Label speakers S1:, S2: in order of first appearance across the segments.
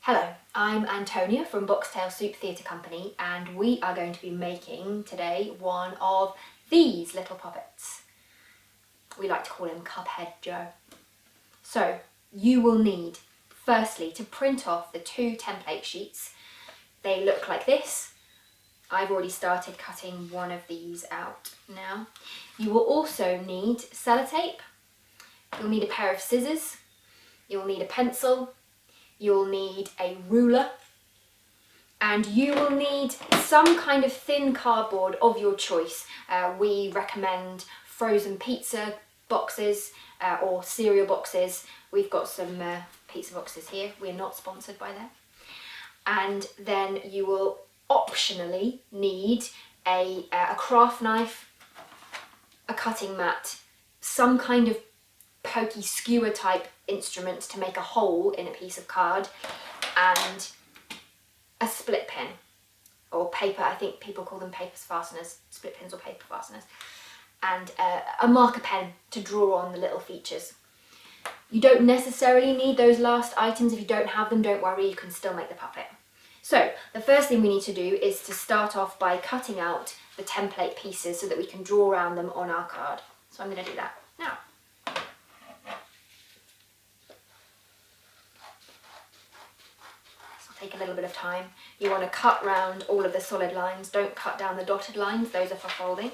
S1: Hello, I'm Antonia from Boxtail Soup Theatre Company, and we are going to be making today one of these little puppets. We like to call him Cuphead Joe. So you will need, firstly, to print off the 2 template sheets. They look like this. I've already started cutting one of these out now. You will also need sellotape. You'll need a pair of scissors. You'll need a pencil. You'll need a ruler, and you will need some kind of thin cardboard of your choice. We recommend frozen pizza boxes or cereal boxes. We've got some pizza boxes here. We're not sponsored by them. And then you will optionally need a craft knife, a cutting mat, some kind of pokey skewer type instrument to make a hole in a piece of card, and a split pin or paper. I think people call them paper fasteners, split pins or paper fasteners, and a marker pen to draw on the little features. You don't necessarily need those last items. If you don't have them, don't worry, you can still make the puppet. So the first thing we need to do is to start off by cutting out the template pieces so that we can draw around them on our card. So I'm going to do that now. Take a little bit of time. You want to cut round all of the solid lines. Don't cut down the dotted lines, those are for folding.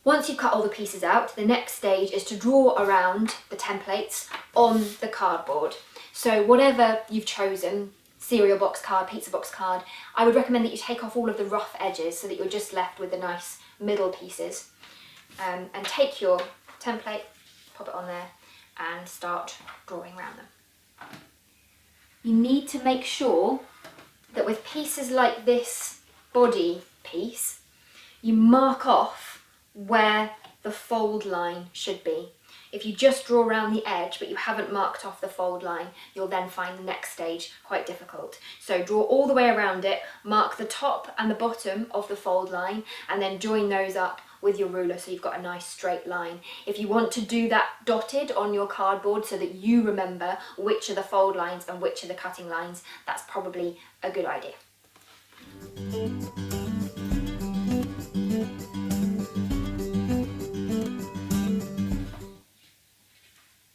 S1: Once you've cut all the pieces out, the next stage is to draw around the templates on the cardboard. So whatever you've chosen, cereal box card, pizza box card, I would recommend that you take off all of the rough edges so that you're just left with the nice middle pieces. And take your template, pop it on there and start drawing around them. You need to make sure that with pieces like this body piece, you mark off where the fold line should be. If you just draw around the edge but you haven't marked off the fold line, you'll then find the next stage quite difficult. So draw all the way around it, mark the top and the bottom of the fold line, and then join those up with your ruler so you've got a nice straight line. If you want to do that dotted on your cardboard so that you remember which are the fold lines and which are the cutting lines, that's probably a good idea.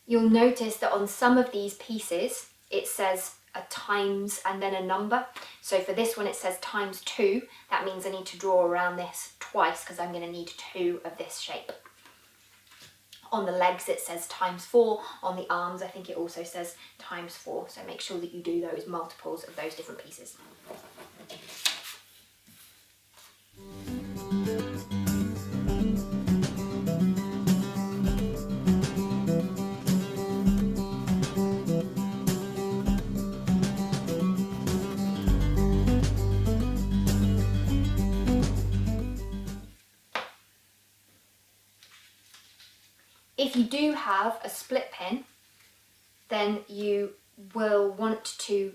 S1: You'll notice that on some of these pieces it says a times and then a number. So for this one it says ×2. That means I need to draw around this twice because I'm going to need 2 of this shape. On the legs it says ×4. On the arms I think it also says ×4. So make sure that you do those multiples of those different pieces. If you do have a split pin, then you will want to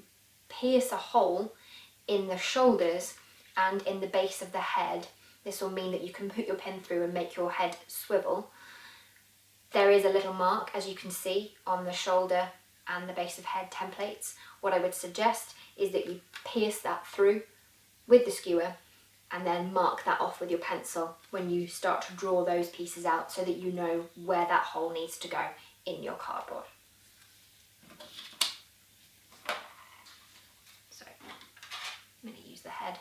S1: pierce a hole in the shoulders and in the base of the head. This will mean that you can put your pin through and make your head swivel. There is a little mark, as you can see, on the shoulder and the base of head templates. What I would suggest is that you pierce that through with the skewer and then mark that off with your pencil when you start to draw those pieces out so that you know where that hole needs to go in your cardboard. So I'm going to use the head.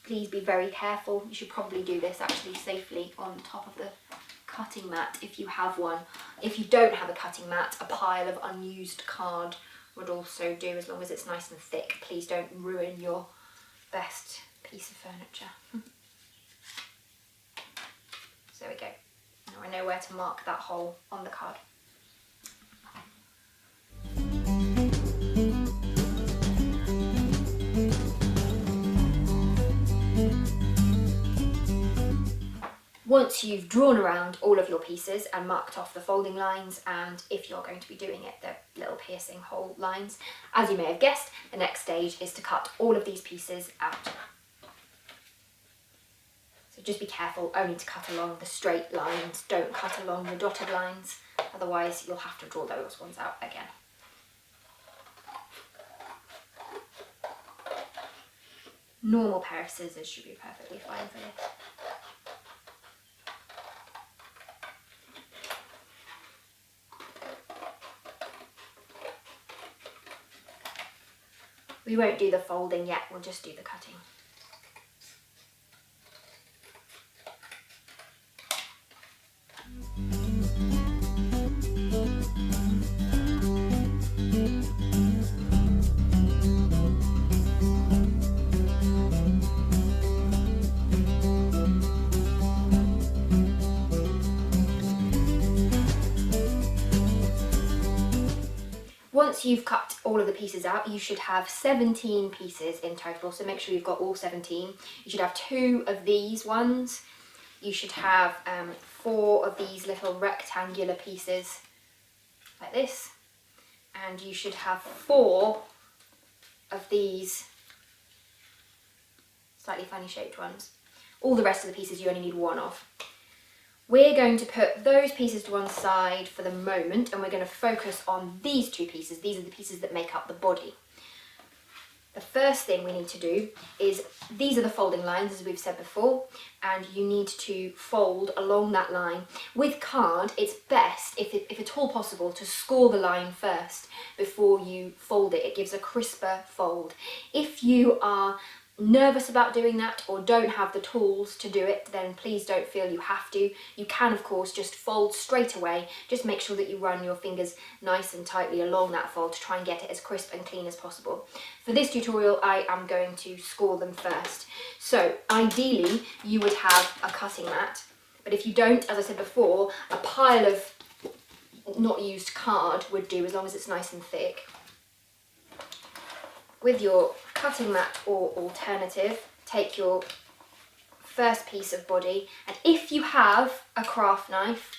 S1: Please be very careful. You should probably do this actually safely on top of the cutting mat if you have one. If you don't have a cutting mat, a pile of unused card would also do, as long as it's nice and thick. Please don't ruin your best piece of furniture. So there we go. Now I know where to mark that hole on the card. Once you've drawn around all of your pieces and marked off the folding lines, and if you're going to be doing it, the little piercing hole lines, as you may have guessed, the next stage is to cut all of these pieces out. So just be careful only to cut along the straight lines, don't cut along the dotted lines, otherwise you'll have to draw those ones out again. Normal pair of scissors should be perfectly fine for this. We won't do the folding yet, we'll just do the cutting. Once you've cut all of the pieces out, you should have 17 pieces in total, so make sure you've got all 17. You should have 2 of these ones. You should have 4 of these little rectangular pieces like this, and you should have 4 of these slightly funny shaped ones. All the rest of the pieces you only need 1 of. We're going to put those pieces to one side for the moment, and we're going to focus on these 2 pieces. These are the pieces that make up the body. The first thing we need to do is, these are the folding lines as we've said before, and you need to fold along that line. With card, it's best, if at all possible, to score the line first before you fold it. It gives a crisper fold. If you are nervous about doing that or don't have the tools to do it, then please don't feel you have to. You can of course just fold straight away. Just make sure that you run your fingers nice and tightly along that fold to try and get it as crisp and clean as possible. For this tutorial I am going to score them first. So ideally you would have a cutting mat, but if you don't, as I said before, a pile of not used card would do, as long as it's nice and thick. With your cutting mat or alternative, take your first piece of body, and if you have a craft knife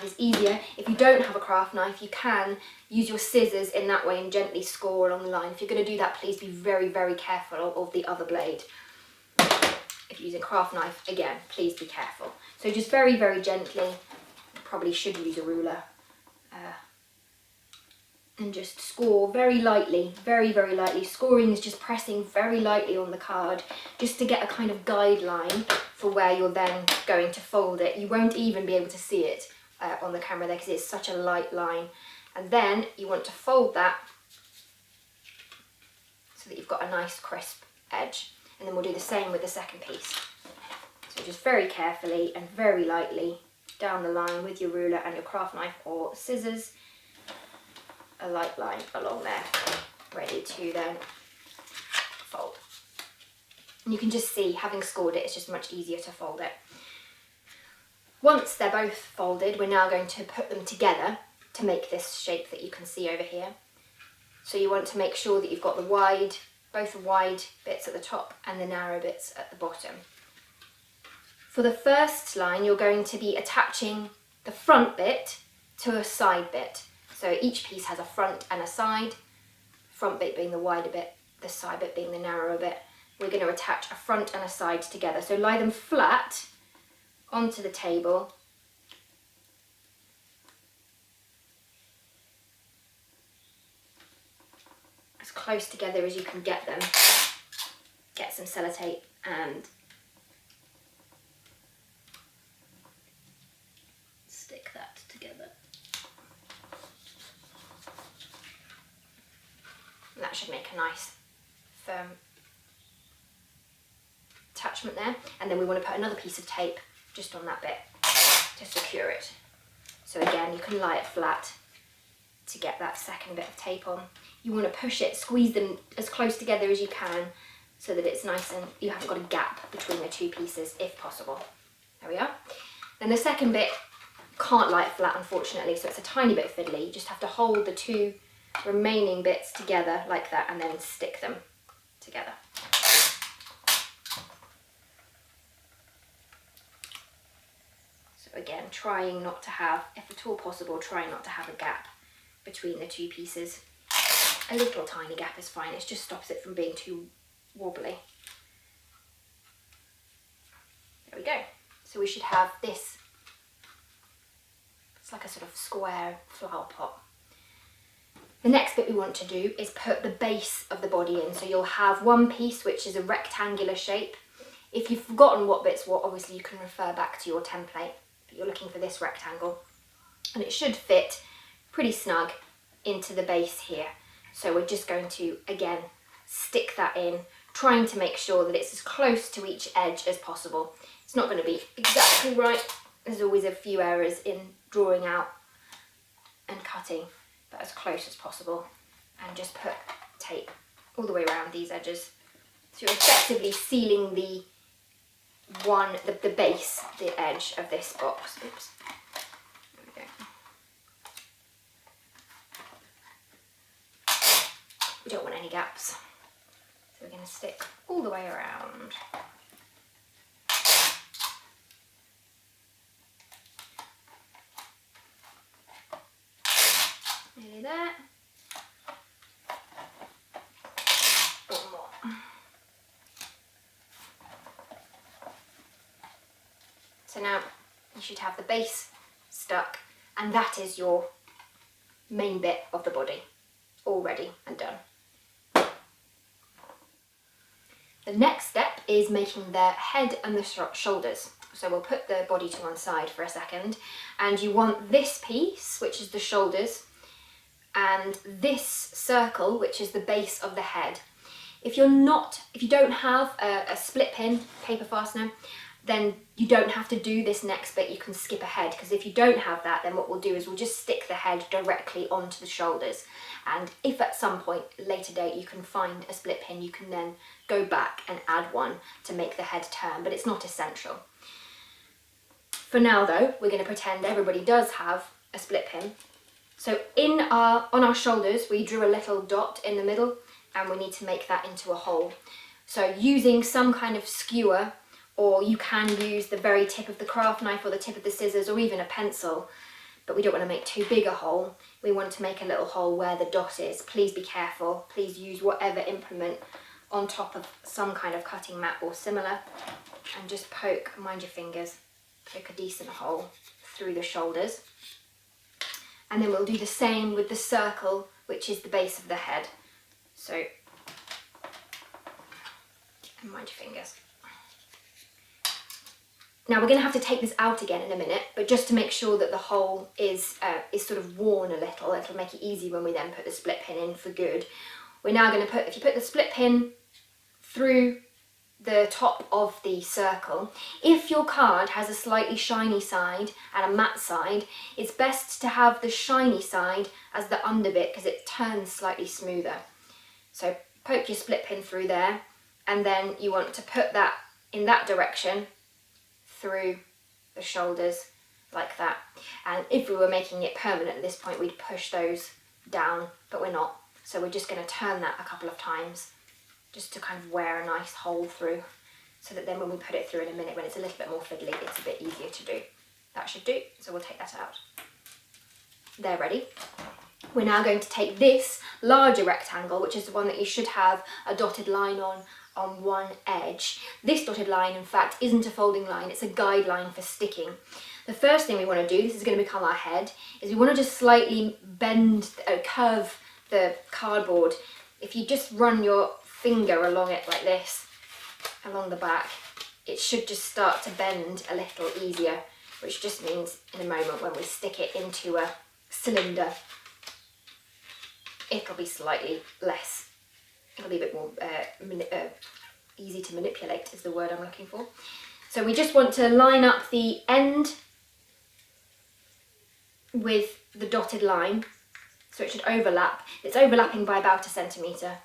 S1: is easier. If you don't have a craft knife, you can use your scissors in that way and gently score along the line. If you're going to do that, please be very, very careful of the other blade. If you're using a craft knife, again, please be careful. So just very, very gently, probably should use a ruler, and just score very lightly, very, very lightly. Scoring is just pressing very lightly on the card, just to get a kind of guideline for where you're then going to fold it. You won't even be able to see it on the camera there because it's such a light line. And then you want to fold that so that you've got a nice crisp edge. And then we'll do the same with the second piece. So just very carefully and very lightly down the line with your ruler and your craft knife or scissors, a light line along there, ready to then fold. And you can just see, having scored it, it's just much easier to fold it. Once they're both folded, we're now going to put them together to make this shape that you can see over here. So you want to make sure that you've got both the wide bits at the top and the narrow bits at the bottom. For the first line, you're going to be attaching the front bit to a side bit. So each piece has a front and a side, front bit being the wider bit, the side bit being the narrower bit. We're going to attach a front and a side together. So lie them flat onto the table. As close together as you can get them. Get some sellotape and stick that together. And that should make a nice firm attachment there. And then we want to put another piece of tape just on that bit to secure it. So again, you can lie it flat to get that second bit of tape on. You want to push it, squeeze them as close together as you can so that it's nice and you haven't got a gap between the 2 pieces if possible. There we are. Then the second bit can't lie it flat, unfortunately, so it's a tiny bit fiddly. You just have to hold the 2 remaining bits together like that and then stick them together. again, trying not to have, if at all possible, trying not to have a gap between the two pieces. A little tiny gap is fine, it just stops it from being too wobbly. There we go. So we should have this, it's like a sort of square flower pot. The next bit we want to do is put the base of the body in. So you'll have one piece which is a rectangular shape. If you've forgotten what bit's what, obviously you can refer back to your template, but you're looking for this rectangle. And it should fit pretty snug into the base here. So we're just going to, again, stick that in, trying to make sure that it's as close to each edge as possible. It's not going to be exactly right. There's always a few errors in drawing out and cutting, but as close as possible. And just put tape all the way around these edges. So you're effectively sealing the base, the edge of this box. Oops. There we go. We don't want any gaps. So we're going to stick all the way around. Nearly there. One more. So now you should have the base stuck, and that is your main bit of the body all ready and done. The next step is making the head and the shoulders. So we'll put the body to one side for a second, and you want this piece, which is the shoulders, and this circle, which is the base of the head. If you don't have a split pin paper fastener, then you don't have to do this next bit, you can skip ahead, because if you don't have that, then what we'll do is we'll just stick the head directly onto the shoulders. And if at some point, later date, you can find a split pin, you can then go back and add one to make the head turn, but it's not essential. For now though, we're going to pretend everybody does have a split pin. So on our shoulders, we drew a little dot in the middle, and we need to make that into a hole. So using some kind of skewer, or you can use the very tip of the craft knife or the tip of the scissors or even a pencil, but we don't want to make too big a hole. We want to make a little hole where the dot is. Please be careful. Please use whatever implement on top of some kind of cutting mat or similar, and just poke, mind your fingers, poke a decent hole through the shoulders. And then we'll do the same with the circle, which is the base of the head. So, and mind your fingers. Now we're going to have to take this out again in a minute, but just to make sure that the hole is sort of worn a little, it'll make it easy when we then put the split pin in for good. We're now going to if you put the split pin through the top of the circle, if your card has a slightly shiny side and a matte side, it's best to have the shiny side as the under bit because it turns slightly smoother. So poke your split pin through there, and then you want to put that in that direction through the shoulders like that. And if we were making it permanent at this point, we'd push those down, but we're not. So we're just going to turn that a couple of times just to kind of wear a nice hole through, so that then when we put it through in a minute, when it's a little bit more fiddly, it's a bit easier to do. That should do, so we'll take that out. They're ready. We're now going to take this larger rectangle, which is the one that you should have a dotted line on one edge. This dotted line, in fact, isn't a folding line, it's a guideline for sticking. The first thing we want to do, this is going to become our head, is we want to just slightly bend, curve the cardboard. If you just run your finger along it like this, along the back, it should just start to bend a little easier, which just means in a moment when we stick it into a cylinder, it'll be slightly less, it'll be a bit more easy to manipulate is the word I'm looking for. So we just want to line up the end with the dotted line, so it should overlap. It's overlapping by about 1 centimetre,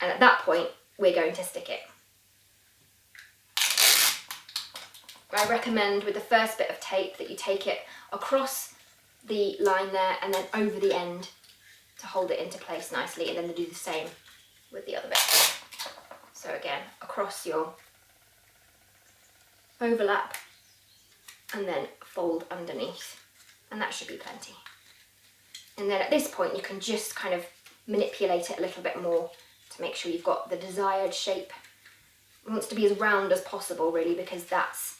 S1: and at that point we're going to stick it. I recommend with the first bit of tape that you take it across the line there and then over the end to hold it into place nicely, and then do the same with the other bit. So again, across your overlap and then fold underneath, and that should be plenty. And then at this point you can just kind of manipulate it a little bit more to make sure you've got the desired shape. It wants to be as round as possible really, because that's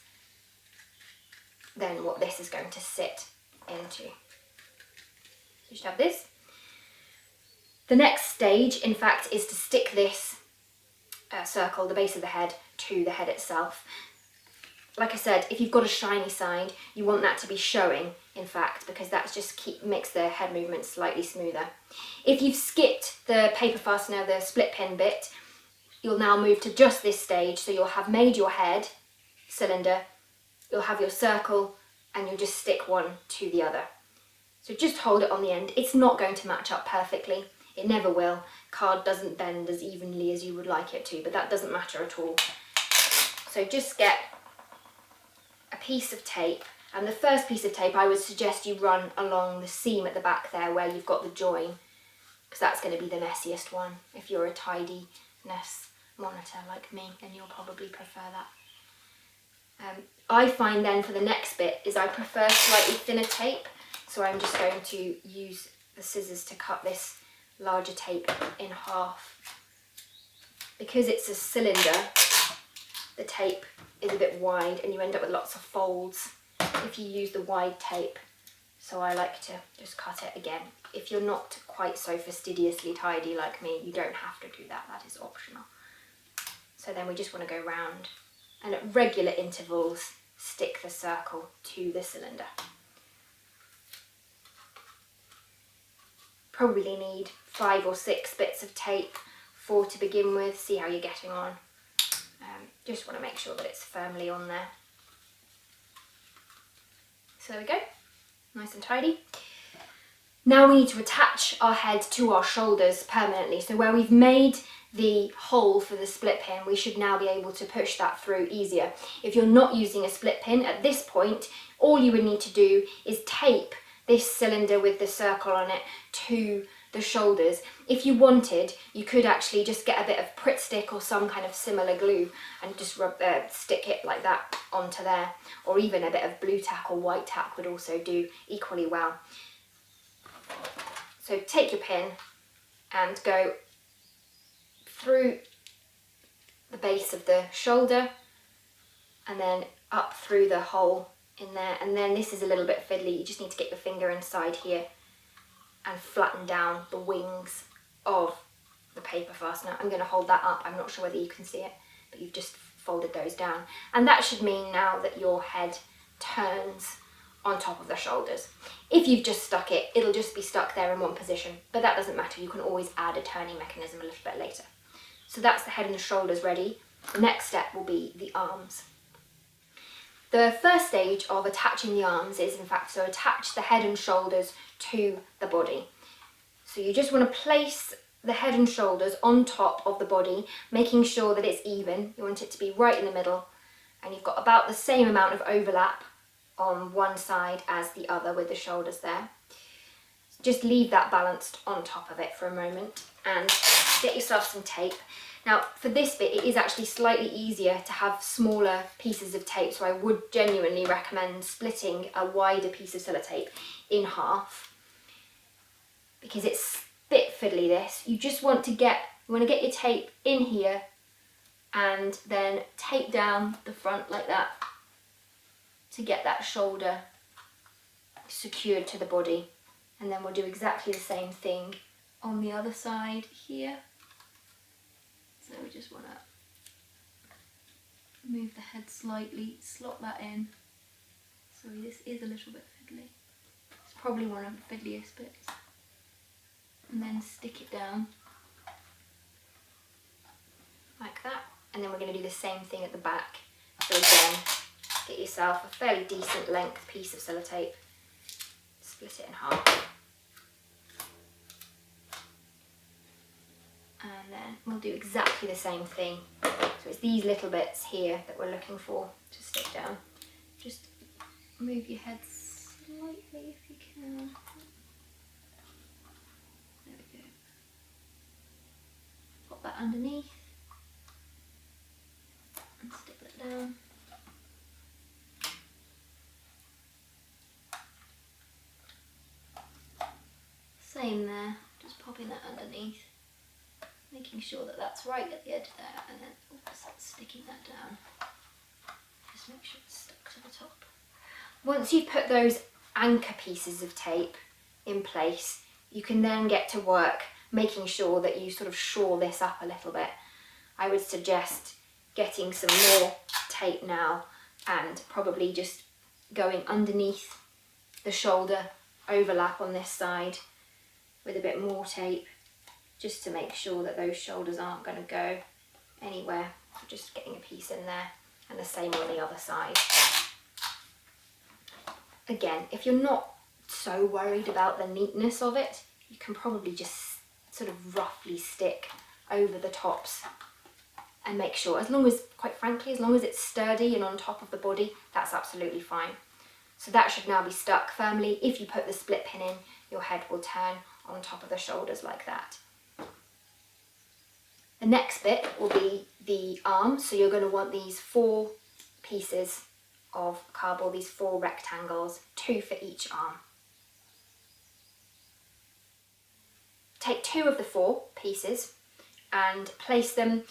S1: then what this is going to sit into. So you should have this. The next stage, in fact, is to stick this circle, the base of the head, to the head itself. Like I said, if you've got a shiny side, you want that to be showing, in fact, because that just makes the head movement slightly smoother. If you've skipped the paper fastener, the split pin bit, you'll now move to just this stage. So you'll have made your head cylinder, you'll have your circle, and you'll just stick one to the other. So just hold it on the end. It's not going to match up perfectly. It never will. Card doesn't bend as evenly as you would like it to, but that doesn't matter at all. So just get a piece of tape, and the first piece of tape I would suggest you run along the seam at the back there where you've got the join, because that's going to be the messiest one. If you're a tidiness monitor like me, then you'll probably prefer that. I find then for the next bit is I prefer slightly thinner tape, so I'm just going to use the scissors to cut this larger tape in half. Because it's a cylinder, the tape is a bit wide and you end up with lots of folds if you use the wide tape. So I like to just cut it again. If you're not quite so fastidiously tidy like me, you don't have to do that, that is optional. So then we just want to go round and at regular intervals stick the circle to the cylinder. Probably need 5 or 6 bits of tape, 4 to begin with, see how you're getting on. Just want to make sure that it's firmly on there. So there we go, nice and tidy. Now we need to attach our head to our shoulders permanently. So where we've made the hole for the split pin, we should now be able to push that through easier. If you're not using a split pin at this point, all you would need to do is tape this cylinder with the circle on it to the shoulders. If you wanted, you could actually just get a bit of Pritt stick or some kind of similar glue and just stick it like that onto there, or even a bit of blue tack or white tack would also do equally well. So take your pin and go through the base of the shoulder and then up through the hole in there, and then this is a little bit fiddly, you just need to get your finger inside here and flatten down the wings of the paper fastener. I'm going to hold that up, I'm not sure whether you can see it, but you've just folded those down, and that should mean now that your head turns on top of the shoulders. If you've just stuck it, it'll just be stuck there in one position, but that doesn't matter, you can always add a turning mechanism a little bit later. So that's the head and the shoulders ready. The next step will be the arms. The first stage of attaching the arms is in fact to attach the head and shoulders to the body. So you just want to place the head and shoulders on top of the body, making sure that it's even. You want it to be right in the middle, and you've got about the same amount of overlap on one side as the other with the shoulders there. Just leave that balanced on top of it for a moment and get yourself some tape. Now for this bit it is actually slightly easier to have smaller pieces of tape, so I would genuinely recommend splitting a wider piece of sellotape in half, because it's a bit fiddly this. You just want to get your tape in here and then tape down the front like that to get that shoulder secured to the body, and then we'll do exactly the same thing on the other side here. So we just want to move the head slightly, slot that in. Sorry, this is a little bit fiddly. It's probably one of the fiddliest bits. And then stick it down like that. And then we're going to do the same thing at the back. So again, get yourself a fairly decent length piece of sellotape, split it in half. And then we'll do exactly the same thing. So it's these little bits here that we're looking for to stick down. Just move your head slightly if you can. There we go. Pop that underneath and stick that down. Same there, just popping that underneath, making sure that that's right at the edge there, and then oops, sticking that down. Just make sure it's stuck to the top. Once you've put those anchor pieces of tape in place, you can then get to work making sure that you sort of shore this up a little bit. I would suggest getting some more tape now and probably just going underneath the shoulder overlap on this side with a bit more tape, just to make sure that those shoulders aren't going to go anywhere. Just getting a piece in there, and the same on the other side. Again, if you're not so worried about the neatness of it, you can probably just sort of roughly stick over the tops and make sure, as long as, quite frankly, as long as it's sturdy and on top of the body, that's absolutely fine. So that should now be stuck firmly. If you put the split pin in, your head will turn on top of the shoulders like that. The next bit will be the arms. So you're going to want these 4 pieces of cardboard, these 4 rectangles, 2 for each arm. Take 2 of the 4 pieces and place them.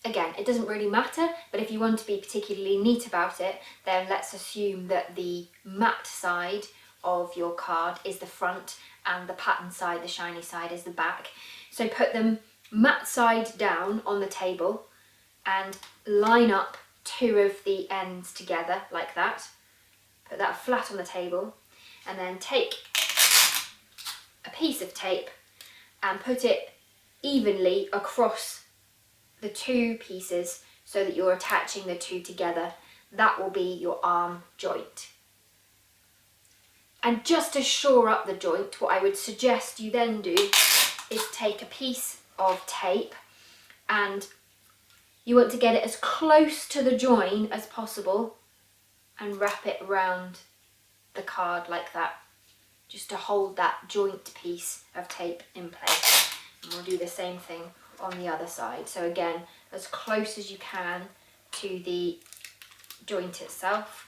S1: Again, it doesn't really matter, but if you want to be particularly neat about it, then let's assume that the matte side of your card is the front and the pattern side, the shiny side, is the back. So put them matte side down on the table and line up 2 of the ends together like that. Put that flat on the table, and then take a piece of tape and put it evenly across the 2 pieces so that you're attaching the 2 together. That will be your arm joint. And just to shore up the joint, what I would suggest you then do is take a piece of tape, and you want to get it as close to the join as possible and wrap it around the card like that, just to hold that joint piece of tape in place. And we'll do the same thing on the other side. So again, as close as you can to the joint itself,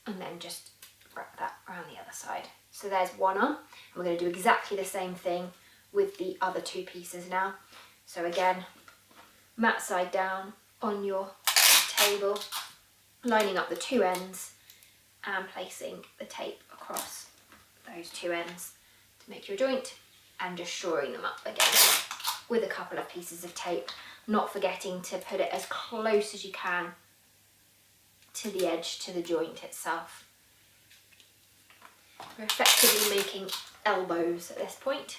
S1: and then just wrap that around the other side. So there's one arm, and we're going to do exactly the same thing with the other 2 pieces now. So again, matte side down on your table, lining up the 2 ends and placing the tape across those 2 ends to make your joint, and just shoring them up again with a couple of pieces of tape, not forgetting to put it as close as you can to the edge, to the joint itself. We're effectively making elbows at this point.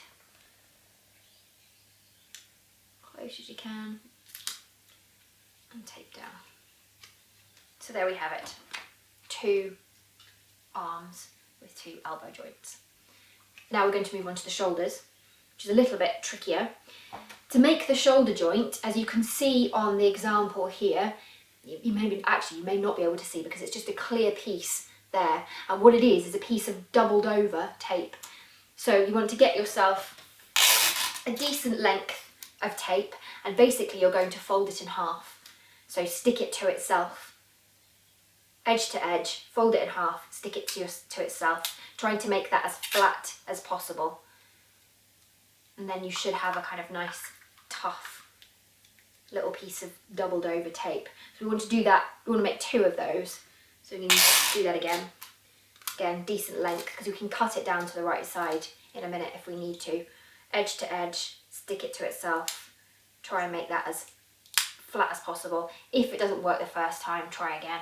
S1: Close as you can, and tape down. So there we have it, 2 arms with 2 elbow joints. Now we're going to move on to the shoulders, which is a little bit trickier. To make the shoulder joint, as you can see on the example here, you may not be able to see because it's just a clear piece there, and what it is a piece of doubled over tape. So you want to get yourself a decent length of tape, and basically you're going to fold it in half. So stick it to itself, edge to edge, fold it in half, stick it to itself, trying to make that as flat as possible. And then you should have a kind of nice, tough little piece of doubled over tape. So we want to do that, we want to make 2 of those. So we can do that again. Again, decent length, because we can cut it down to the right side in a minute if we need to. Edge to edge, stick it to itself, try and make that as flat as possible. If it doesn't work the first time, try again.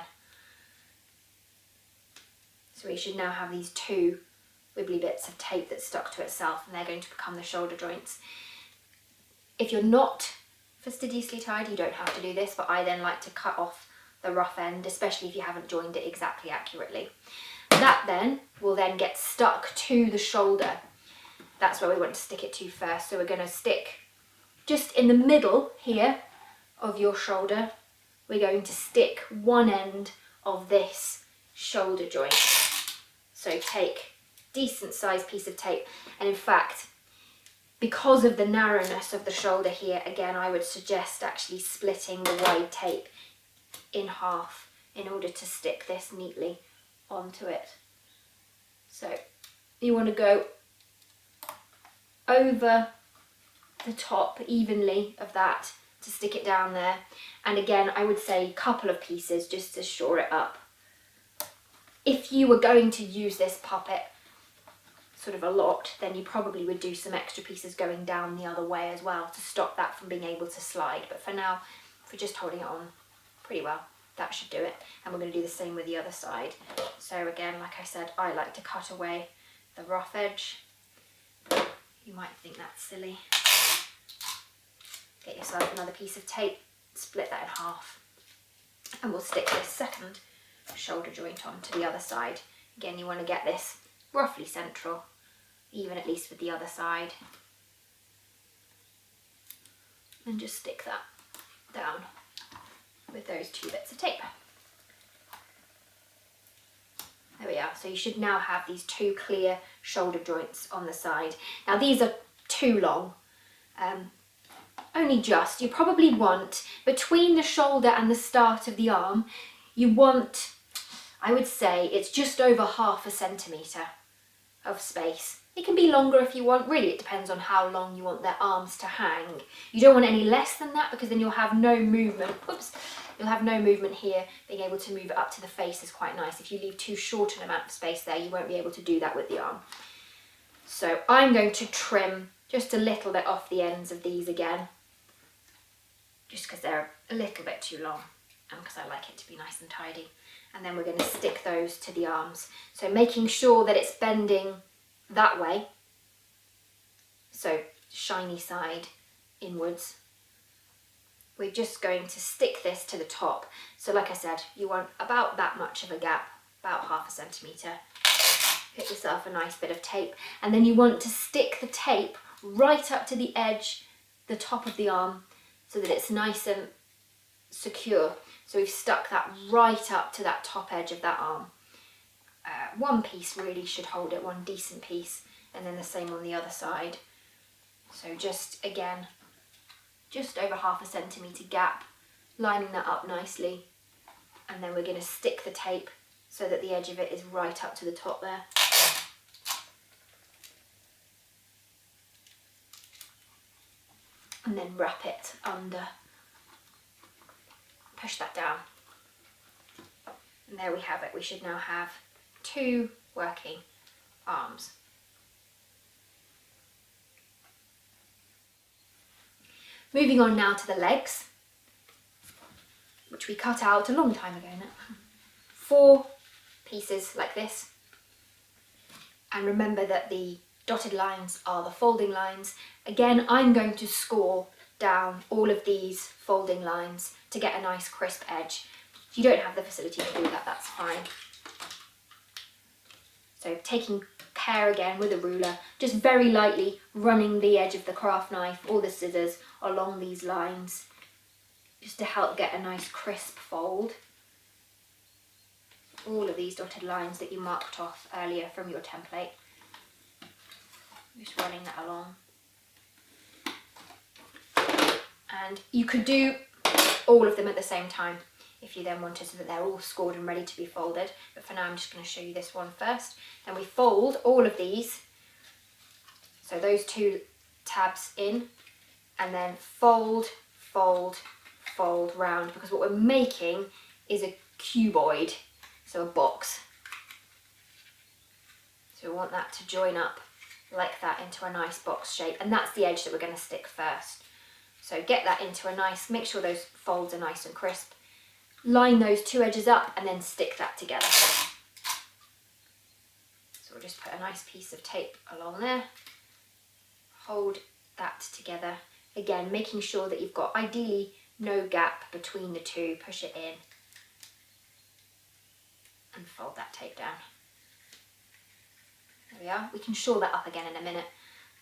S1: So we should now have these 2 wibbly bits of tape that's stuck to itself, and they're going to become the shoulder joints. If you're not fastidiously tied, you don't have to do this, but I then like to cut off the rough end, especially if you haven't joined it exactly accurately. That then will then get stuck to the shoulder. That's where we want to stick it to first. So we're going to stick just in the middle here of your shoulder. We're going to stick one end of this shoulder joint. So take decent sized piece of tape, and in fact, because of the narrowness of the shoulder here, again, I would suggest actually splitting the wide tape in half in order to stick this neatly onto it. So you want to go over the top evenly of that to stick it down there. And again, I would say a couple of pieces just to shore it up. If you were going to use this puppet sort of a lot, then you probably would do some extra pieces going down the other way as well to stop that from being able to slide. But for now, if we're just holding it on pretty well, that should do it. And we're going to do the same with the other side. So again, like I said, I like to cut away the rough edge. You might think that's silly. Get yourself another piece of tape, split that in half, and we'll stick this second shoulder joint on to the other side. Again, you want to get this roughly central, even at least with the other side, and just stick that down with those two bits of tape. There we are. So you should now have these two clear shoulder joints on the side. Now these are too long, only just. You probably want, between the shoulder and the start of the arm, you want, I would say, it's just over 1/2 centimetre of space. It can be longer if you want. Really, it depends on how long you want their arms to hang. You don't want any less than that, because then you'll have no movement. Oops. You'll have no movement here. Being able to move it up to the face is quite nice. If you leave too short an amount of space there, you won't be able to do that with the arm. So I'm going to trim just a little bit off the ends of these again, just because they're a little bit too long and because I like it to be nice and tidy. And then we're going to stick those to the arms. So making sure that it's bending that way, so shiny side inwards. We're just going to stick this to the top. So like I said, you want about that much of a gap, about 1/2 centimetre. Get yourself a nice bit of tape, and then you want to stick the tape right up to the edge, the top of the arm, so that it's nice and secure. So we've stuck that right up to that top edge of that arm. One piece really should hold it, one decent piece, and then the same on the other side. So just, again, just over 1/2 centimetre gap, lining that up nicely, and then we're going to stick the tape so that the edge of it is right up to the top there. And then wrap it under, push that down, and there we have it. We should now have 2 working arms. Moving on now to the legs, which we cut out a long time ago now. 4 pieces like this, and remember that the dotted lines are the folding lines. Again, I'm going to score down all of these folding lines to get a nice crisp edge. If you don't have the facility to do that, that's fine. So taking care again with a ruler, just very lightly running the edge of the craft knife or the scissors along these lines, just to help get a nice crisp fold. All of these dotted lines that you marked off earlier from your template. Just running that along. And you could do all of them at the same time if you then wanted, so that they're all scored and ready to be folded. But for now, I'm just going to show you this one first. Then we fold all of these, so those 2 tabs in, and then fold, fold, fold round, because what we're making is a cuboid, so a box. So we want that to join up like that into a nice box shape, and that's the edge that we're going to stick first. So get that into a nice, make sure those folds are nice and crisp. Line those 2 edges up and then stick that together. So we'll just put a nice piece of tape along there. Hold that together. Again, making sure that you've got ideally no gap between the 2. Push it in and fold that tape down. There we are. We can shore that up again in a minute,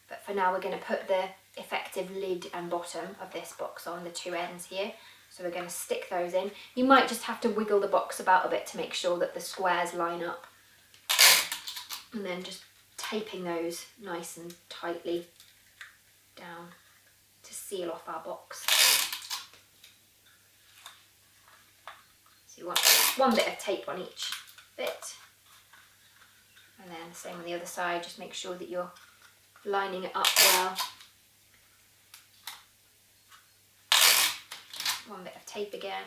S1: but for now we're going to put the effective lid and bottom of this box on, the 2 ends here. So we're going to stick those in. You might just have to wiggle the box about a bit to make sure that the squares line up. And then just taping those nice and tightly down to seal off our box. So you want 1 bit of tape on each bit. And then the same on the other side, just make sure that you're lining it up well. One bit of tape again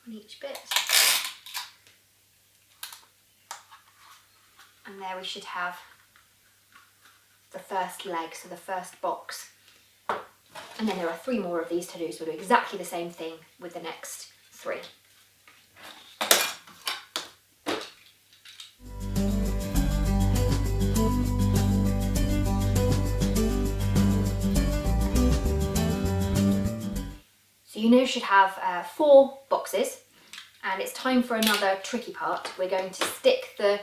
S1: on each bit. And there we should have the first leg, so the first box. And then there are 3 more of these to do, so we'll do exactly the same thing with the next 3. So you now should have 4 boxes, and it's time for another tricky part. We're going to stick the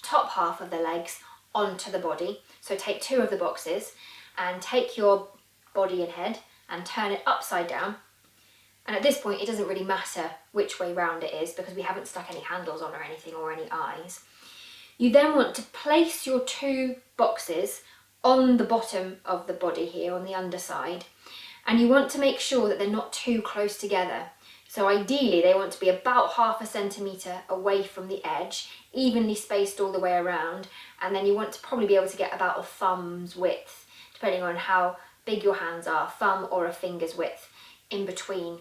S1: top half of the legs onto the body. So take 2 of the boxes and take your body and head and turn it upside down. And at this point it doesn't really matter which way round it is because we haven't stuck any handles on or anything or any eyes. You then want to place your 2 boxes on the bottom of the body here on the underside, and you want to make sure that they're not too close together. So ideally they want to be about ½ centimetre away from the edge, evenly spaced all the way around, and then you want to probably be able to get about a thumb's width, depending on how big your hands are, thumb or a finger's width in between.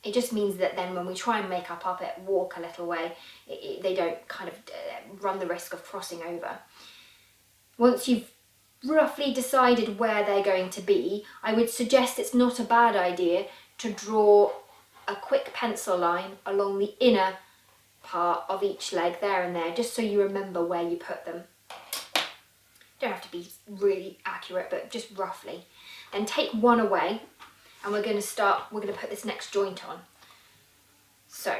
S1: It just means that then when we try and make our puppet walk a little way, they don't kind of run the risk of crossing over. Once you've roughly decided where they're going to be, I would suggest it's not a bad idea to draw a quick pencil line along the inner part of each leg there and there, just so you remember where you put them. Don't have to be really accurate, but just roughly. Then take one away, and we're going to put this next joint on. So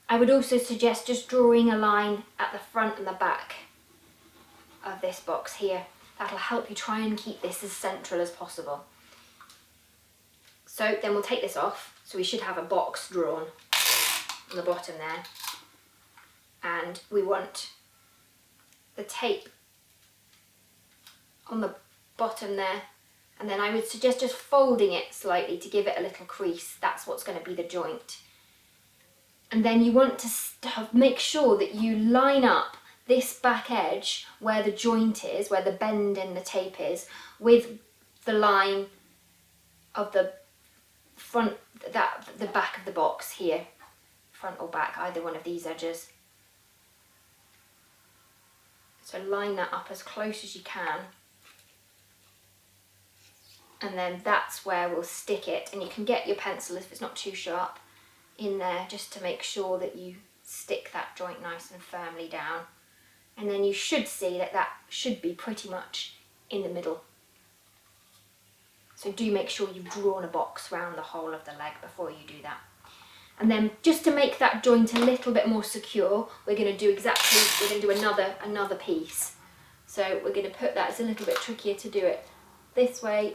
S1: I would also suggest just drawing a line at the front and the back of this box here. That'll help you try and keep this as central as possible. So then we'll take this off. So we should have a box drawn on the bottom there. And we want the tape on the bottom there. And then I would suggest just folding it slightly to give it a little crease. That's what's going to be the joint. And then you want to make sure that you line up this back edge where the joint is, where the bend in the tape is, with the line of the front, the back of the box here, front or back, either one of these edges. So line that up as close as you can, and then that's where we'll stick it. And you can get your pencil, if it's not too sharp, in there just to make sure that you stick that joint nice and firmly down. And then you should see that that should be pretty much in the middle. So do make sure you've drawn a box around the whole of the leg before you do that. And then just to make that joint a little bit more secure, we're going to do another piece. So we're going to put that, it's a little bit trickier to do it this way,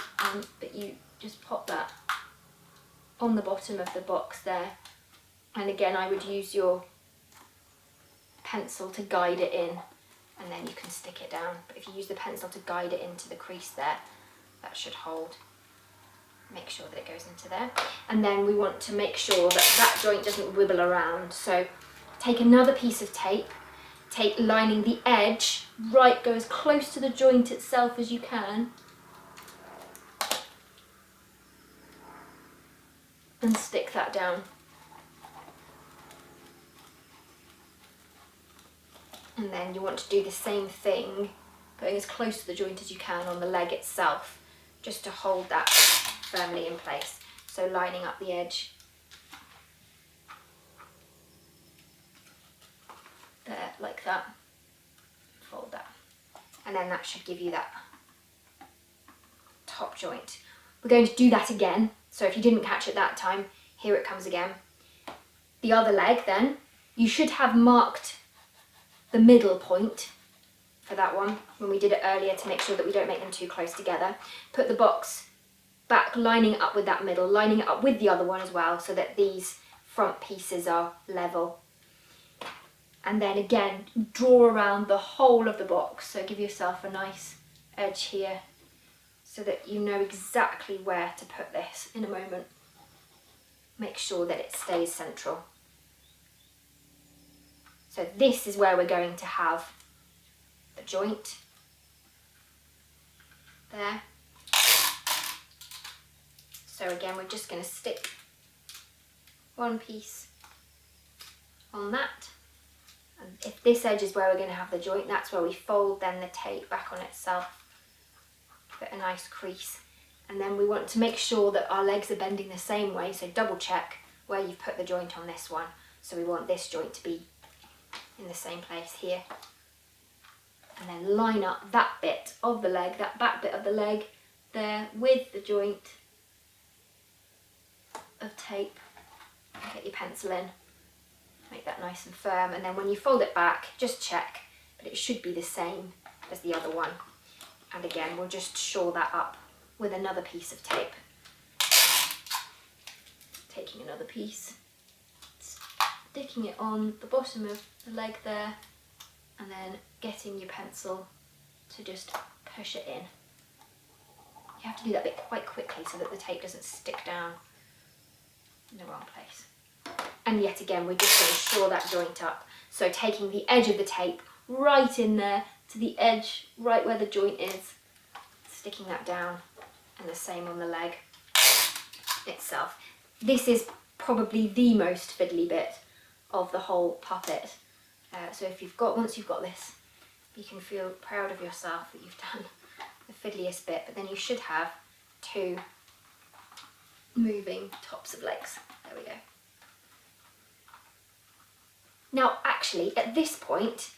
S1: but you just pop that on the bottom of the box there. And again, I would use your pencil to guide it in, and then you can stick it down. But if you use the pencil to guide it into the crease there, that should hold. Make sure that it goes into there. And then we want to make sure that that joint doesn't wibble around. So take another piece of tape, lining the edge, go as close to the joint itself as you can, and stick that down. And then you want to do the same thing, putting as close to the joint as you can on the leg itself, just to hold that firmly in place. So lining up the edge there, like that, fold that, and then that should give you that top joint. We're going to do that again, so if you didn't catch it that time, here it comes again. The other leg then, you should have marked the middle point for that one when we did it earlier to make sure that we don't make them too close together. Put the box back, lining it up with that middle, lining it up with the other one as well, so that these front pieces are level. And then again, draw around the whole of the box, so give yourself a nice edge here so that you know exactly where to put this in a moment. Make sure that it stays central. So this is where we're going to have the joint there. So again, we're just going to stick one piece on that. And if this edge is where we're going to have the joint, that's where we fold then the tape back on itself. Put a nice crease. And then we want to make sure that our legs are bending the same way, so double check where you've put the joint on this one. So we want this joint to be in the same place here. And then line up that bit of the leg, that back bit of the leg there with the joint of tape. Get your pencil in, make that nice and firm, and then when you fold it back, just check, but it should be the same as the other one. And again, we'll just shore that up with another piece of tape. Taking another piece, sticking it on the bottom of the leg there, and then getting your pencil to just push it in. You have to do that bit quite quickly so that the tape doesn't stick down in the wrong place. And yet again, we're just going to shore that joint up. So taking the edge of the tape right in there to the edge, right where the joint is, sticking that down, and the same on the leg itself. This is probably the most fiddly bit of the whole puppet. So if you've got, once you've got this, you can feel proud of yourself that you've done the fiddliest bit, but then you should have two moving tops of legs. There we go. Now actually, at this point,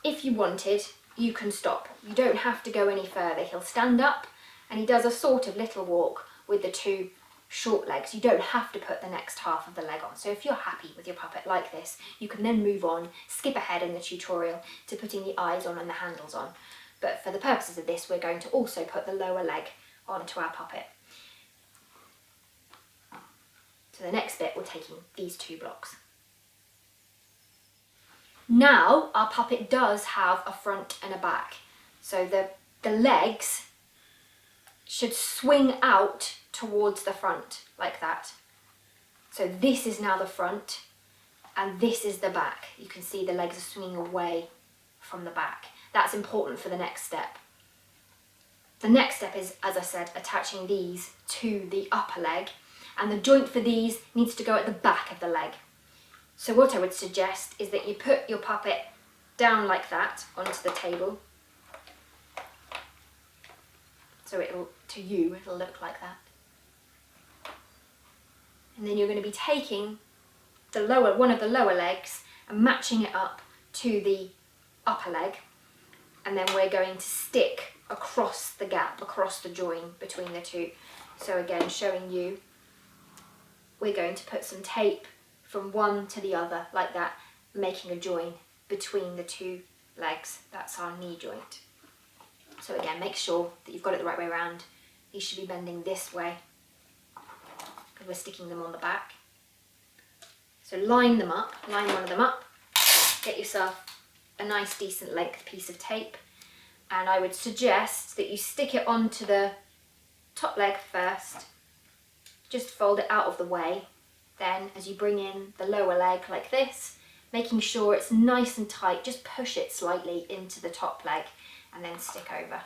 S1: if you wanted, you can stop. You don't have to go any further. He'll stand up and he does a sort of little walk with the two short legs. You don't have to put the next half of the leg on. So if you're happy with your puppet like this, you can then move on, skip ahead in the tutorial to putting the eyes on and the handles on. But for the purposes of this, we're going to also put the lower leg onto our puppet. So the next bit, we're taking these two blocks. Now our puppet does have a front and a back. So the legs should swing out towards the front like that. So this is now the front and this is the back. You can see the legs are swinging away from the back. That's important for the next step. The next step is, as I said, attaching these to the upper leg, and the joint for these needs to go at the back of the leg. So what I would suggest is that you put your puppet down like that onto the table. So it'll look like that. And then you're going to be taking one of the lower legs and matching it up to the upper leg. And then we're going to stick across the gap, across the join between the two. So again, showing you, we're going to put some tape from one to the other like that, making a join between the two legs. That's our knee joint. So again, make sure that you've got it the right way around. These should be bending this way because we're sticking them on the back. So line them up, line one of them up, get yourself a nice decent length piece of tape, and I would suggest that you stick it onto the top leg first, just fold it out of the way. Then as you bring in the lower leg like this, making sure it's nice and tight, just push it slightly into the top leg and then stick over.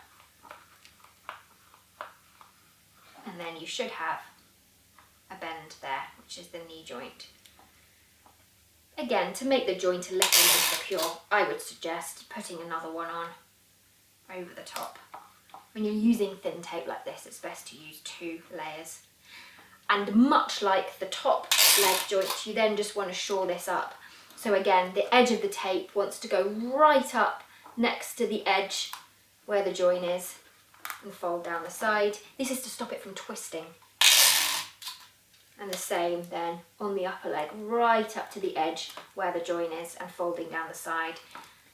S1: And then you should have a bend there, which is the knee joint. Again, to make the joint a little more secure, I would suggest putting another one on over the top. When you're using thin tape like this, it's best to use 2 layers. And much like the top leg joint, you then just want to shore this up. So again, the edge of the tape wants to go right up next to the edge where the join is and fold down the side. This is to stop it from twisting. And the same then on the upper leg, right up to the edge where the join is and folding down the side.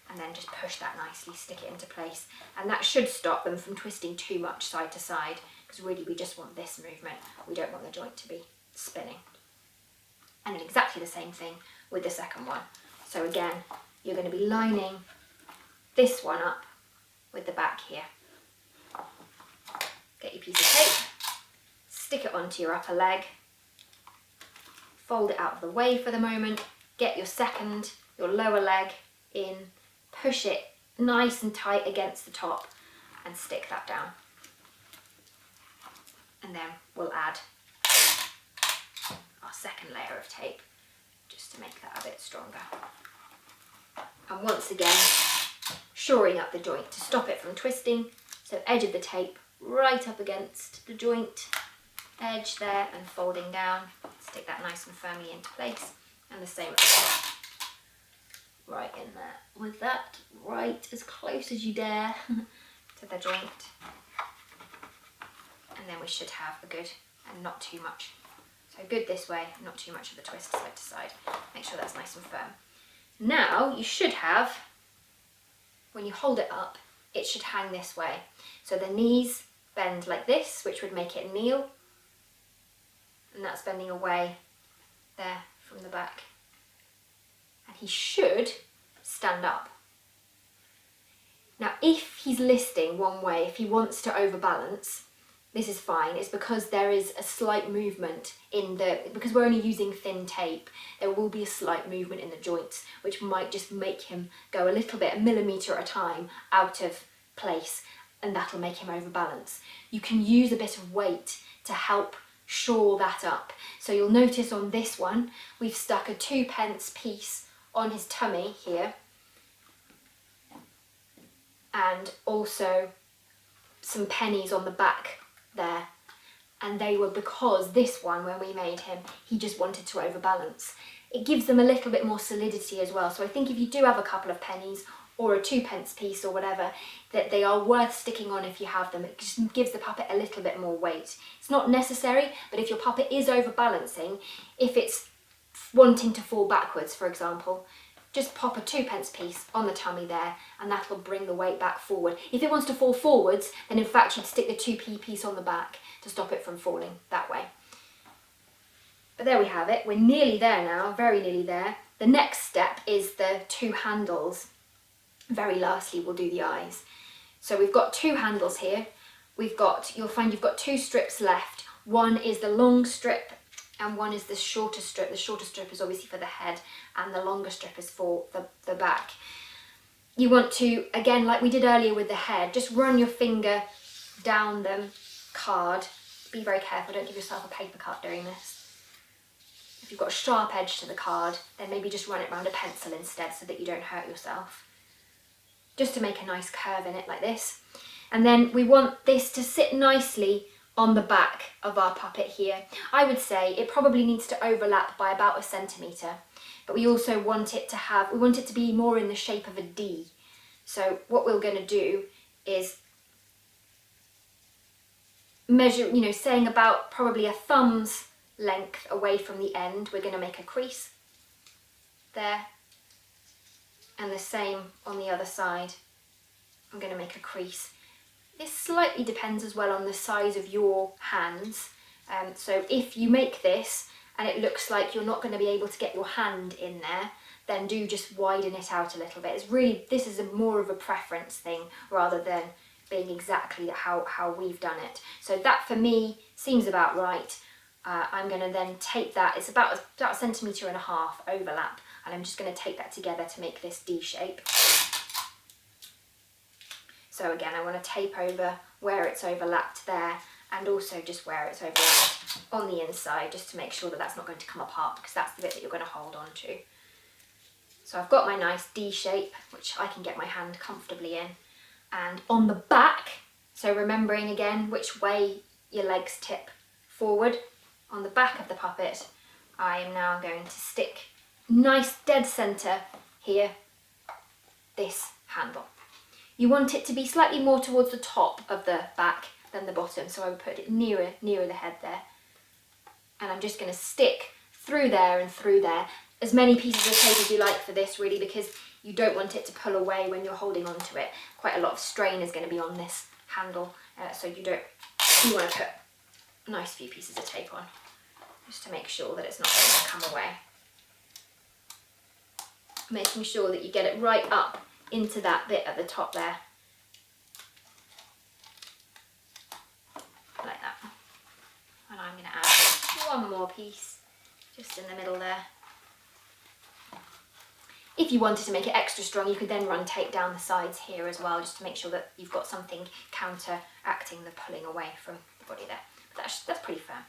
S1: And then just push that nicely, stick it into place. And that should stop them from twisting too much side to side, because really we just want this movement. We don't want the joint to be spinning. And then exactly the same thing with the second one. So again, you're going to be lining this one up with the back here. Get your piece of tape, stick it onto your upper leg, fold it out of the way for the moment, get your second your lower leg in, push it nice and tight against the top and stick that down. And then we'll add our second layer of tape just to make that a bit stronger. And once again, shoring up the joint to stop it from twisting. So edge of the tape right up against the joint, edge there, and folding down. Stick that nice and firmly into place. And the same at the top. Right in there with that, right as close as you dare to the joint. And then we should have a good, and not too much. So good this way, not too much of the twist side to side. Make sure that's nice and firm. Now you should have, when you hold it up, it should hang this way. So the knees bend like this, which would make it kneel. And that's bending away there from the back. And he should stand up. Now if he's listing one way, if he wants to overbalance, this is fine. It's because there is a slight movement in because we're only using thin tape, there will be a slight movement in the joints, which might just make him go a little bit, a millimetre at a time, out of place, and that'll make him overbalance. You can use a bit of weight to help shore that up. So you'll notice on this one, we've stuck a 2p piece on his tummy here, and also some pennies on the back there, and they were because this one, when we made him, he just wanted to overbalance. It gives them a little bit more solidity as well, so I think if you do have a couple of pennies or a 2p piece or whatever, that they are worth sticking on if you have them. It just gives the puppet a little bit more weight. It's not necessary, but if your puppet is overbalancing, if it's wanting to fall backwards, for example, just pop a 2p piece on the tummy there, and that'll bring the weight back forward. If it wants to fall forwards, then in fact you'd stick the 2p piece on the back to stop it from falling that way. But there we have it. We're nearly there now, very nearly there. The next step is the 2 handles. Very lastly, we'll do the eyes. So we've got 2 handles here. You'll find you've got 2 strips left. One is the long strip and one is the shorter strip. The shorter strip is obviously for the head and the longer strip is for the back. You want to, again, like we did earlier with the head, just run your finger down the card. Be very careful, don't give yourself a paper cut doing this. If you've got a sharp edge to the card, then maybe just run it around a pencil instead so that you don't hurt yourself. Just to make a nice curve in it like this. And then we want this to sit nicely on the back of our puppet here. I would say it probably needs to overlap by about 1 centimetre, but we also want it to be more in the shape of a D. So what we're going to do is measure, saying about probably a thumb's length away from the end, we're going to make a crease there, and the same on the other side. I'm going to make a crease. This slightly depends as well on the size of your hands. So if you make this and it looks like you're not going to be able to get your hand in there, then do just widen it out a little bit. This is more of a preference thing rather than being exactly how we've done it. So that for me seems about right. I'm going to then tape that. It's about 1.5 centimetres overlap, and I'm just going to tape that together to make this D shape. So again, I want to tape over where it's overlapped there, and also just where it's overlapped on the inside, just to make sure that that's not going to come apart, because that's the bit that you're going to hold on to. So I've got my nice D shape, which I can get my hand comfortably in. And on the back, so remembering again which way your legs tip forward, on the back of the puppet, I am now going to stick nice dead centre here, this handle. You want it to be slightly more towards the top of the back than the bottom, so I would put it nearer the head there. And I'm just going to stick through there and through there, as many pieces of tape as you like for this really, because you don't want it to pull away when you're holding onto it. Quite a lot of strain is going to be on this handle, so you want to put a nice few pieces of tape on, just to make sure that it's not going to come away. Making sure that you get it right up into that bit at the top there, like that. And I'm going to add one more piece just in the middle there. If you wanted to make it extra strong, you could then run tape down the sides here as well, just to make sure that you've got something counteracting the pulling away from the body there. But that's pretty firm.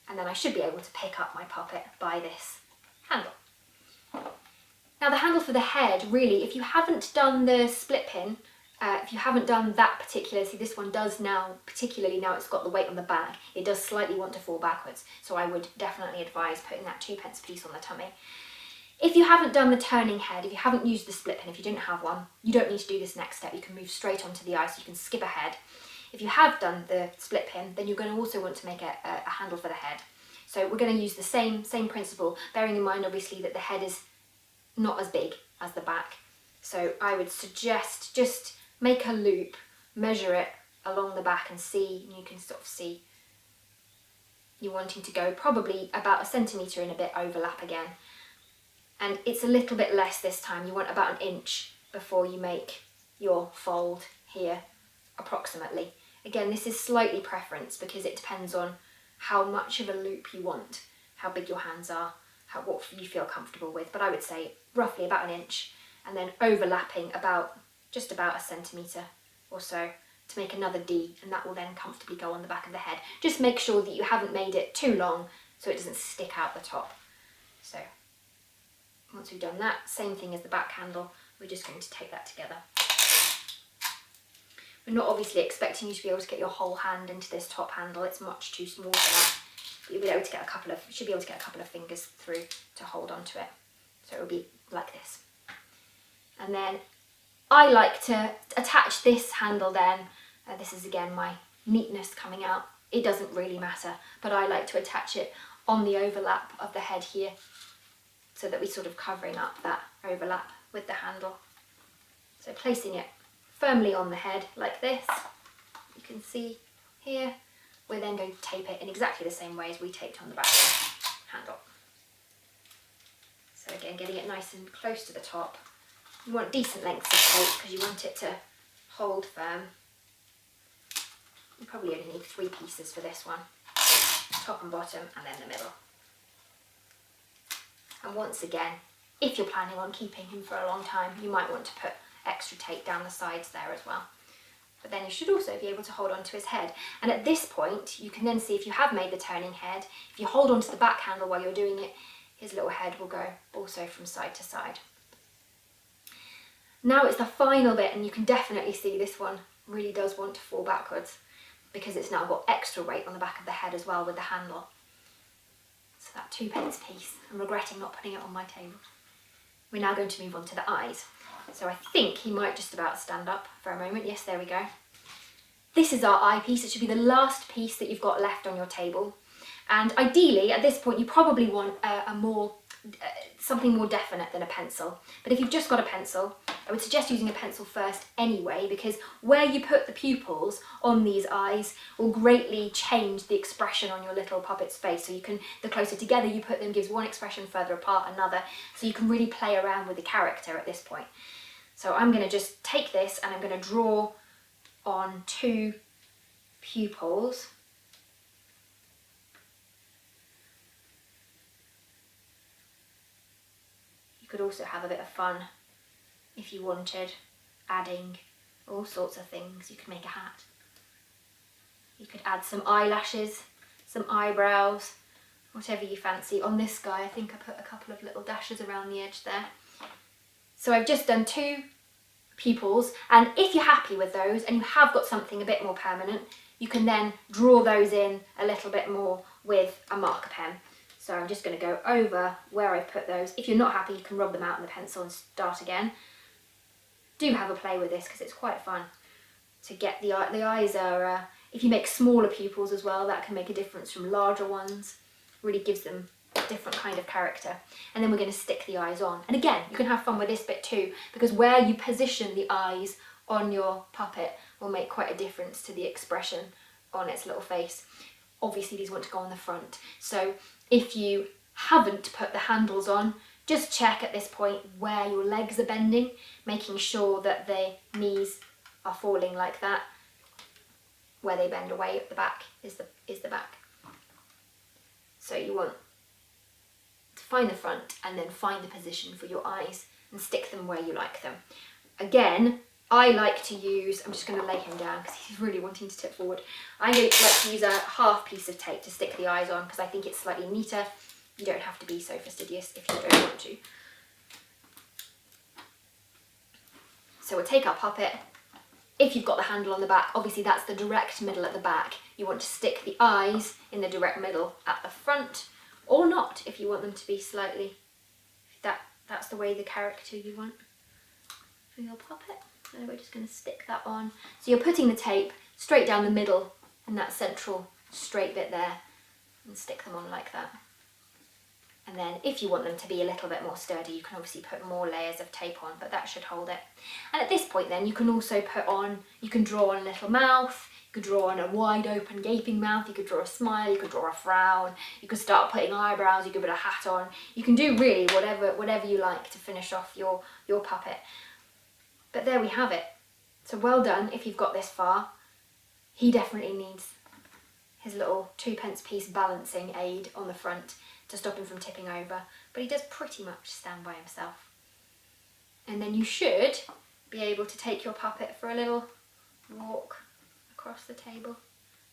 S1: And then I should be able to pick up my puppet by this handle. Now the handle for the head, really, if you haven't done the split pin, if you haven't done that particular, see this one does now, particularly now it's got the weight on the back, it does slightly want to fall backwards. So I would definitely advise putting that 2p piece on the tummy. If you haven't done the turning head, if you haven't used the split pin, if you didn't have one, you don't need to do this next step. You can move straight onto the eye, so you can skip ahead. If you have done the split pin, then you're going to also want to make a handle for the head. So we're going to use the same principle, bearing in mind obviously that the head is not as big as the back. So I would suggest just make a loop, measure it along the back and see, and you can sort of see you're wanting to go probably about 1 centimetre and a bit overlap again. And it's a little bit less this time. You want about 1 inch before you make your fold here, approximately. Again, this is slightly preference because it depends on how much of a loop you want, how big your hands are, what you feel comfortable with. But I would say roughly about 1 inch, and then overlapping just about 1 centimetre or so to make another D, and that will then comfortably go on the back of the head. Just make sure that you haven't made it too long so it doesn't stick out the top. So once we've done that, same thing as the back handle, we're just going to tape that together. We're not obviously expecting you to be able to get your whole hand into this top handle, it's much too small for that. But you'll be able to get you should be able to get a couple of fingers through to hold onto it. So it will be like this. And then I like to attach this handle then, this is again my neatness coming out, it doesn't really matter, but I like to attach it on the overlap of the head here, so that we're sort of covering up that overlap with the handle. So placing it firmly on the head like this, you can see here, we're then going to tape it in exactly the same way as we taped on the back handle. So again, getting it nice and close to the top. You want decent lengths of tape because you want it to hold firm. You probably only need 3 pieces for this one, top and bottom and then the middle. And once again, if you're planning on keeping him for a long time, you might want to put extra tape down the sides there as well. But then you should also be able to hold on to his head. And at this point, you can then see if you have made the turning head, if you hold on to the back handle while you're doing it, his little head will go also from side to side. Now it's the final bit, and you can definitely see this one really does want to fall backwards because it's now got extra weight on the back of the head as well with the handle. So that 2p piece, I'm regretting not putting it on my table. We're now going to move on to the eyes. So I think he might just about stand up for a moment. Yes, there we go. This is our eye piece. It should be the last piece that you've got left on your table. And ideally, at this point, you probably want something more definite than a pencil. But if you've just got a pencil, I would suggest using a pencil first anyway, because where you put the pupils on these eyes will greatly change the expression on your little puppet's face. So the closer together you put them gives one expression, further apart another. So you can really play around with the character at this point. So I'm going to just take this and I'm going to draw on 2 pupils. You could also have a bit of fun if you wanted, adding all sorts of things. You could make a hat. You could add some eyelashes, some eyebrows, whatever you fancy. On this guy, I think I put a couple of little dashes around the edge there. So I've just done 2 pupils, and if you're happy with those and you have got something a bit more permanent, you can then draw those in a little bit more with a marker pen. So I'm just going to go over where I've put those. If you're not happy, you can rub them out in the pencil and start again. Do have a play with this because it's quite fun to get the eyes are, if you make smaller pupils as well, that can make a difference from larger ones. Really gives them a different kind of character. And then we're going to stick the eyes on. And again, you can have fun with this bit too, because where you position the eyes on your puppet will make quite a difference to the expression on its little face. Obviously these want to go on the front. So if you haven't put the handles on, just check at this point where your legs are bending, making sure that the knees are falling like that. Where they bend away at the back is the back. So you want to find the front, and then find the position for your eyes and stick them where you like them. Again, I like to use, I'm just going to lay him down because he's really wanting to tip forward. I like to use a half piece of tape to stick the eyes on because I think it's slightly neater. You don't have to be so fastidious if you don't want to. So we'll take our puppet. If you've got the handle on the back, obviously that's the direct middle at the back. You want to stick the eyes in the direct middle at the front, or not if you want them to be slightly, that's the way the character you want for your puppet. So we're just going to stick that on. So you're putting the tape straight down the middle in that central straight bit there and stick them on like that. And then if you want them to be a little bit more sturdy, you can obviously put more layers of tape on, but that should hold it. And at this point then you can also put on, you can draw on a little mouth, you could draw on a wide open gaping mouth, you could draw a smile, you could draw a frown, you could start putting eyebrows, you could put a hat on. You can do really whatever you like to finish off your puppet. But there we have it. So well done if you've got this far. He definitely needs his little 2p piece balancing aid on the front to stop him from tipping over, but he does pretty much stand by himself. And then you should be able to take your puppet for a little walk across the table.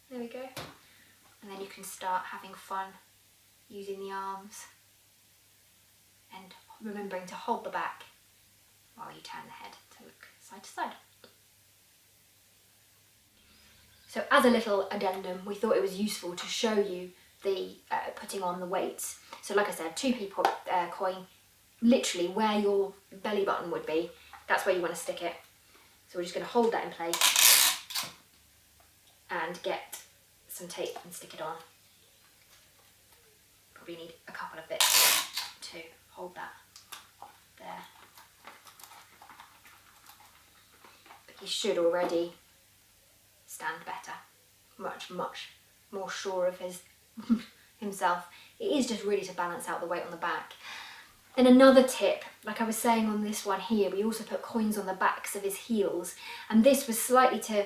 S1: There we go. And then you can start having fun using the arms and remembering to hold the back while you turn the head to look side to side. So as a little addendum, we thought it was useful to show you the putting on the weights. So like I said, 2p coin, literally where your belly button would be, that's where you want to stick it. So we're just going to hold that in place and get some tape and stick it on. Probably need a couple of bits to hold that there. But he should already stand better, much more sure of himself. It is just really to balance out the weight on the back. And another tip, like I was saying on this one here, we also put coins on the backs of his heels, and this was slightly to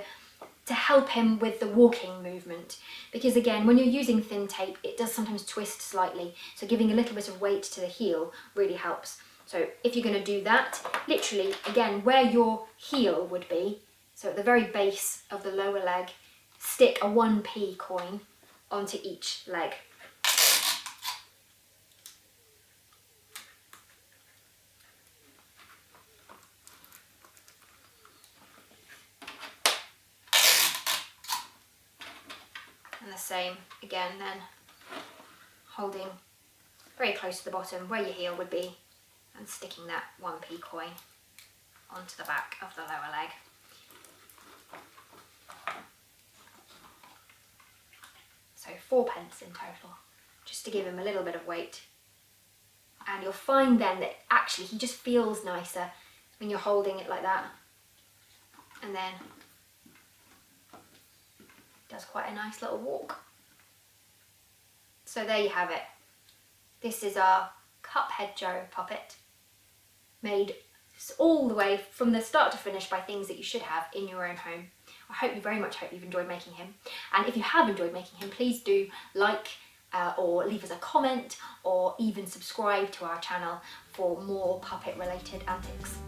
S1: help him with the walking movement, because again, when you're using thin tape, it does sometimes twist slightly, so giving a little bit of weight to the heel really helps. So if you're going to do that, literally again where your heel would be, so at the very base of the lower leg, stick a 1p coin onto each leg. And the same again then, holding very close to the bottom where your heel would be and sticking that 1p coin onto the back of the lower leg. So 4p in total, just to give him a little bit of weight. And you'll find then that actually he just feels nicer when you're holding it like that. And then does quite a nice little walk. So there you have it. This is our Cuphead Joe puppet, made all the way from the start to finish by things that you should have in your own home. I very much hope you've enjoyed making him. And if you have enjoyed making him, please do like or leave us a comment or even subscribe to our channel for more puppet related antics.